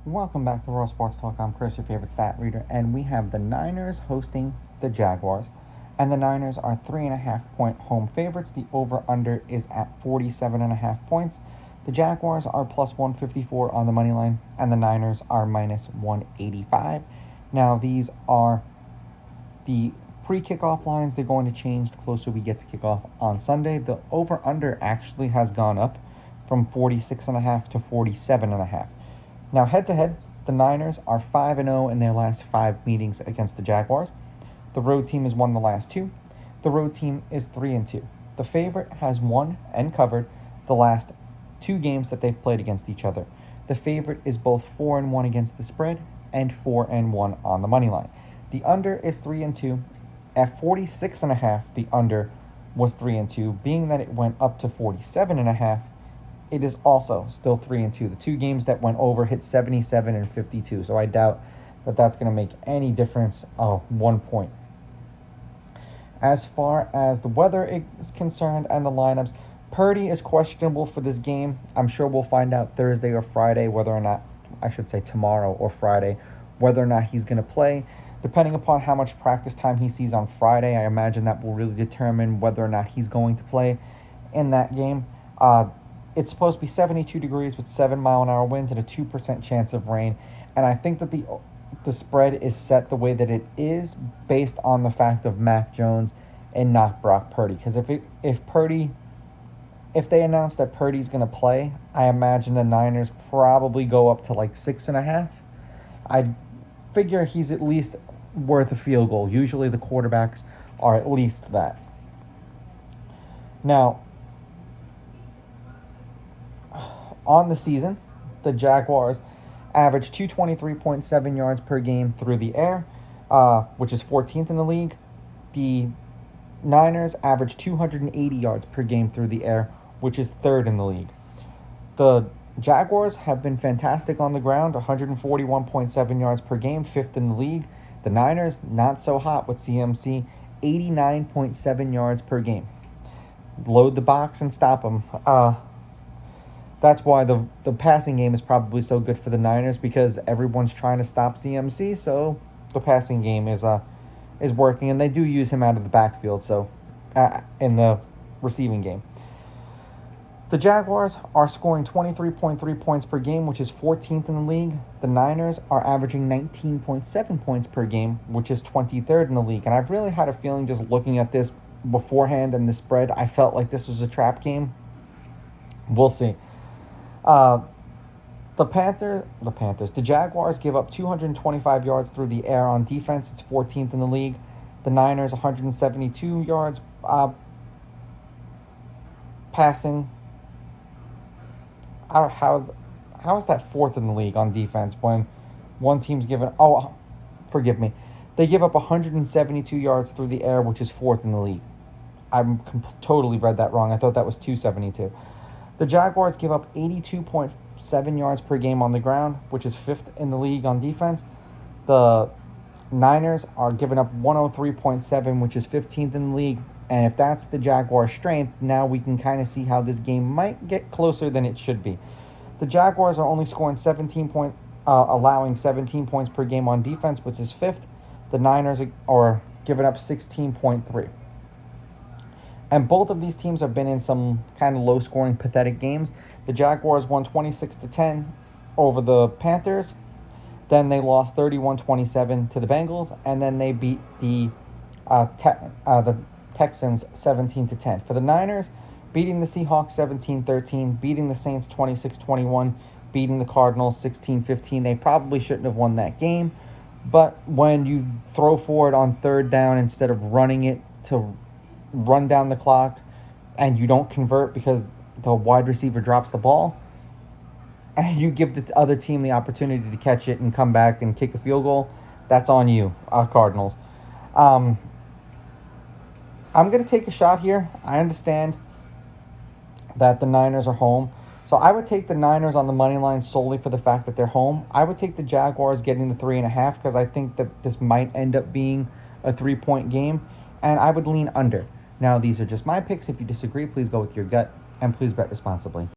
Welcome back to Raw Sports Talk. I'm Chris, your favorite stat reader, and we have the Niners hosting the Jaguars. And the Niners are 3.5-point home favorites. The over-under is at 47.5 points. The Jaguars are plus 154 on the money line, and the Niners are minus 185. Now, these are the pre-kickoff lines. They're going to change the closer we get to kickoff on Sunday. The over-under actually has gone up from 46.5 to 47.5. Now, head-to-head, the Niners are 5-0 in their last 5 meetings against the Jaguars. The road team has won the last 2. The road team is 3-2. The favorite has won and covered the last 2 games that they've played against each other. The favorite is both 4-1 against the spread and 4-1 on the money line. The under is 3-2. At 46.5, the under was 3-2. Being that it went up to 47.5, it is also still 3-2. The 2 games that went over hit 77 and 52. So I doubt that that's going to make any difference. 1 point. As far as the weather is concerned and the lineups, Purdy is questionable for this game. I'm sure we'll find out Thursday or Friday whether or not, I should say tomorrow or Friday, whether or not he's going to play. Depending upon how much practice time he sees on Friday, I imagine that will really determine whether or not he's going to play in that game. It's supposed to be 72 degrees with 7-mile-an-hour winds and a 2% chance of rain. And I think that the spread is set the way that it is based on the fact of Mac Jones and not Brock Purdy. Because if they announce that Purdy's going to play, I imagine the Niners probably go up to like 6.5. I figure he's at least worth a field goal. Usually the quarterbacks are at least that. Now, on the season, the Jaguars average 223.7 yards per game through the air, which is 14th in the league. The Niners average 280 yards per game through the air, which is 3rd in the league. The Jaguars have been fantastic on the ground, 141.7 yards per game, 5th in the league. The Niners, not so hot with CMC, 89.7 yards per game. Load the box and stop them. That's why the passing game is probably so good for the Niners, because everyone's trying to stop CMC, so the passing game is working, and they do use him out of the backfield, so in the receiving game. The Jaguars are scoring 23.3 points per game, which is 14th in the league. The Niners are averaging 19.7 points per game, which is 23rd in the league. And I've really had a feeling just looking at this beforehand and the spread, I felt like this was a trap game. We'll see. The Jaguars give up 225 yards through the air on defense. It's 14th in the league. The Niners, 172 yards passing. How is that 4th in the league on defense when one team's given... Oh, forgive me. They give up 172 yards through the air, which is 4th in the league. Totally read that wrong. I thought that was 272. The Jaguars give up 82.7 yards per game on the ground, which is 5th in the league on defense. The Niners are giving up 103.7, which is 15th in the league. And if that's the Jaguars' strength, now we can kind of see how this game might get closer than it should be. The Jaguars are only scoring allowing 17 points per game on defense, which is 5th. The Niners are giving up 16.3. And both of these teams have been in some kind of low-scoring, pathetic games. The Jaguars won 26-10 over the Panthers. Then they lost 31-27 to the Bengals. And then they beat the Texans 17-10. For the Niners, beating the Seahawks 17-13, beating the Saints 26-21, beating the Cardinals 16-15. They probably shouldn't have won that game. But when you throw for it on 3rd down instead of running it to run down the clock, and you don't convert because the wide receiver drops the ball, and you give the other team the opportunity to catch it and come back and kick a field goal, that's on you, Cardinals. I'm going to take a shot here. I understand that the Niners are home, so I would take the Niners on the money line solely for the fact that they're home. I would take the Jaguars getting the 3.5 because I think that this might end up being a 3-point game, and I would lean under. Now, these are just my picks. If you disagree, please go with your gut, and please bet responsibly.